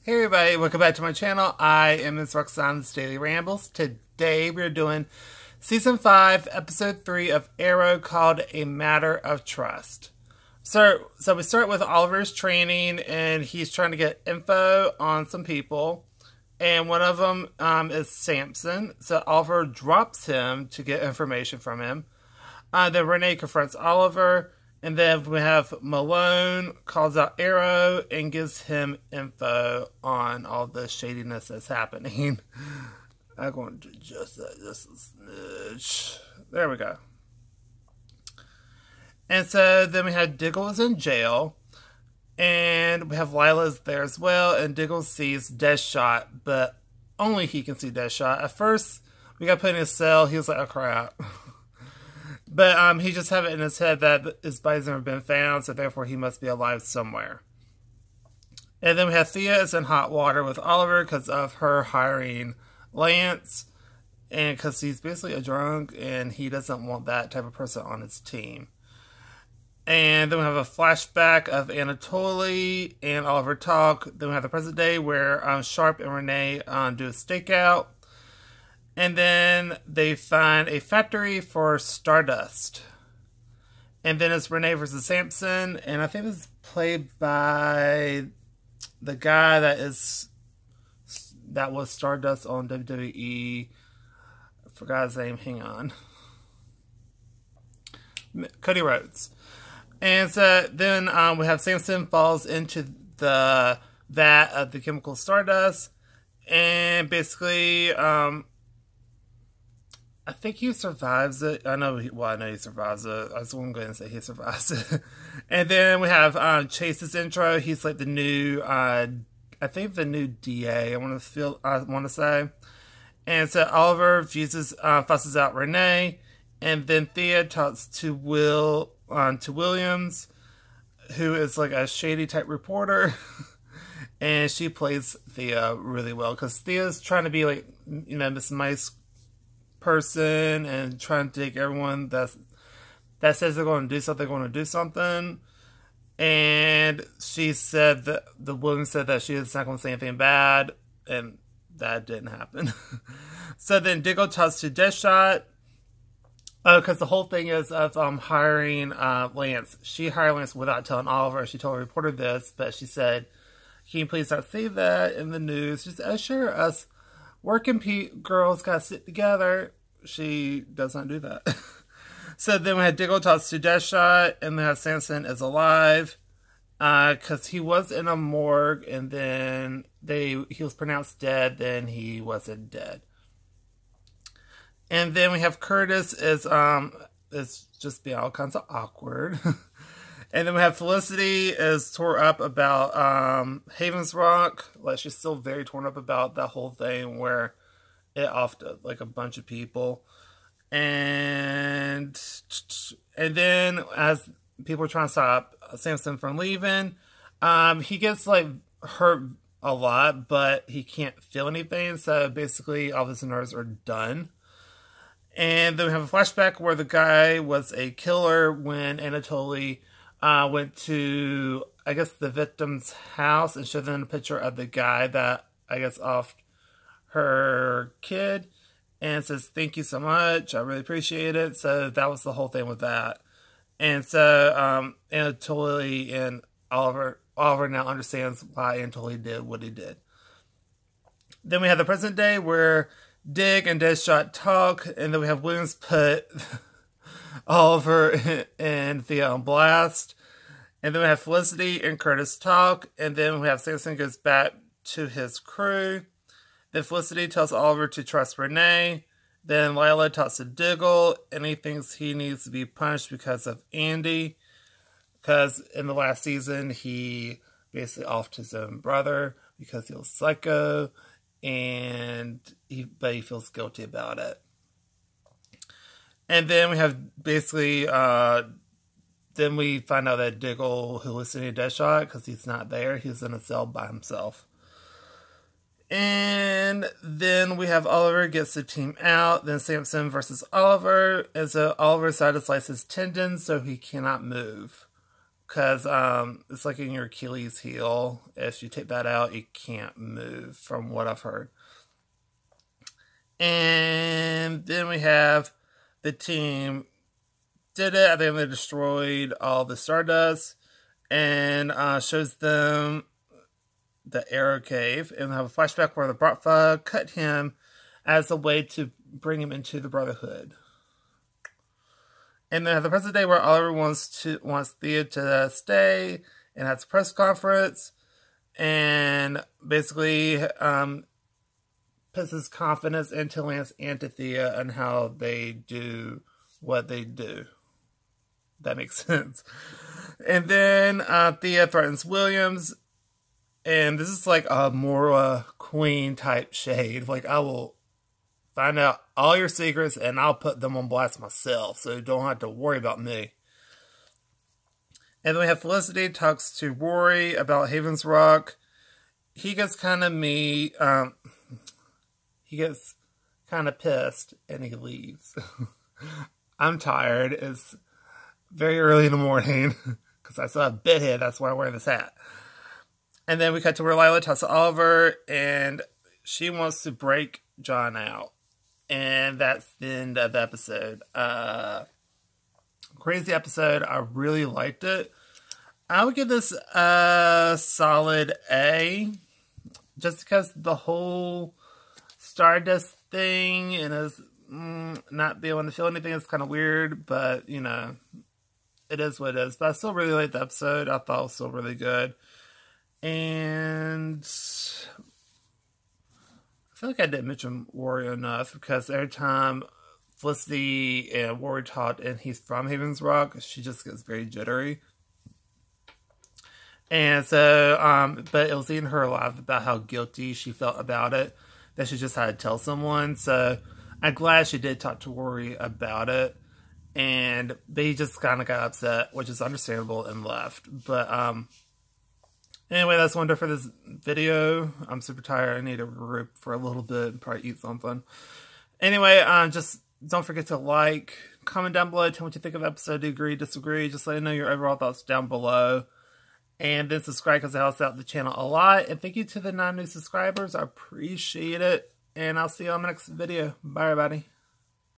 Hey everybody, welcome back to my channel. I am Ms. Roxanne's Daily Rambles. Today we're doing Season 5, Episode 3 of Arrow called A Matter of Trust. So we start with Oliver's training and he's trying to get info on some people. And one of them is Samson. So Oliver drops him to get information from him. Then Renee confronts Oliver. And then we have Malone calls out Arrow and gives him info on all the shadiness that's happening. I'm going to adjust that just a smidge. There we go. And so then we had Diggle is in jail. And we have Lila's there as well. And Diggle sees Deadshot, but only he can see Deadshot. At first, we got put in his cell. He was like, oh crap. But he just had it in his head that his body's never been found, so therefore he must be alive somewhere. And then we have Thea is in hot water with Oliver because of her hiring Lance. And because he's basically a drunk and he doesn't want that type of person on his team. And then we have a flashback of Anatoly and Oliver talk. Then we have the present day where Sharp and Renee do a stakeout. And then they find a factory for Stardust. And then it's Renee versus Samson. And I think it's played by the guy that was Stardust on WWE. I forgot his name. Hang on. Cody Rhodes. And so then we have Samson falls into the vat of the chemical Stardust. And basically... I think he survives it. I know he survives it. I just want to go ahead and say he survives it. And then we have Chase's intro. He's like the new, I think the new DA. I want to say. And so Oliver fusses out Renee, and then Thea talks to Williams, who is like a shady type reporter, and she plays Thea really well because Thea's trying to be like this nice person and trying to take everyone that says they're going to do something, and she said that the woman said that she is not going to say anything bad, and that didn't happen. So then Diggle talks to Deadshot because the whole thing is of hiring Lance. She hired Lance without telling Oliver. She told a reporter this, but she said, "Can you please not say that in the news?" She said, "Oh, sure, us working girls gotta sit together." She does not do that. So then we had Diggle talks to Deadshot, and then have Samson is alive, because he was in a morgue, and then he was pronounced dead, then he wasn't dead. And then we have Curtis is just being all kinds of awkward. And then we have Felicity is tore up about Haven's Rock. Like, she's still very torn up about that whole thing where it offed like a bunch of people. And then as people are trying to stop Samson from leaving, he gets like hurt a lot, but he can't feel anything. So basically all of his nerves are done. And then we have a flashback where the guy was a killer when Anatoly went to, I guess, the victim's house and showed them a picture of the guy that, I guess, offed her kid and says, "Thank you so much. I really appreciate it." So that was the whole thing with that. And so Anatoly and Oliver now understands why Anatoly did what he did. Then we have the present day where Dig and Deadshot talk, and then we have Williams put Oliver and Thea on blast. And then we have Felicity and Curtis talk, and then we have Samson goes back to his crew. Then Felicity tells Oliver to trust Renee. Then Lila talks to Diggle, and he thinks he needs to be punished because of Andy. Because in the last season, he basically offed his own brother because he was psycho, but he feels guilty about it. And then we have basically, then we find out that Diggle hallucinated Deadshot because he's not there. He's in a cell by himself. And then we have Oliver gets the team out. Then Samson versus Oliver. And so Oliver decided to slice his tendons so he cannot move. because it's like in your Achilles heel. If you take that out, you can't move, from what I've heard. And then we have the team did it. I think they destroyed all the Stardust, and shows them the Arrow Cave, and have a flashback where the Bratva cut him as a way to bring him into the Brotherhood. And then the present day where Oliver wants Thea to stay and has a press conference, and basically puts his confidence into Lance and to Thea and how they do what they do. That makes sense. And then Thea threatens Williams, and this is like a more queen type shade. Like, I will find out all your secrets and I'll put them on blast myself, so you don't have to worry about me. And then we have Felicity talks to Rory about Haven's Rock. He gets kind of he gets kind of pissed and he leaves. I'm tired. It's very early in the morning because I still have bit head. That's why I'm wearing this hat. And then we cut to where Lila talks to Oliver, and she wants to break John out. And that's the end of the episode. Crazy episode. I really liked it. I would give this a solid A. Just because the whole Stardust thing and us not being able to feel anything is kind of weird. But, you know, it is what it is. But I still really liked the episode. I thought it was still really good. And I feel like I didn't mention Rory enough, because every time Felicity and Rory talk and he's from Haven's Rock, she just gets very jittery. And so, but it was eating her alive about how guilty she felt about it, that she just had to tell someone. So I'm glad she did talk to Rory about it. And they just kind of got upset, which is understandable, and left. But, anyway, that's one for this video. I'm super tired. I need to regroup for a little bit and probably eat something. Anyway, just don't forget to like, comment down below, tell me what you think of the episode. Do you agree, disagree? Just let me know your overall thoughts down below. And then subscribe, because it helps out the channel a lot. And thank you to the 9 new subscribers. I appreciate it. And I'll see you on the next video. Bye, everybody.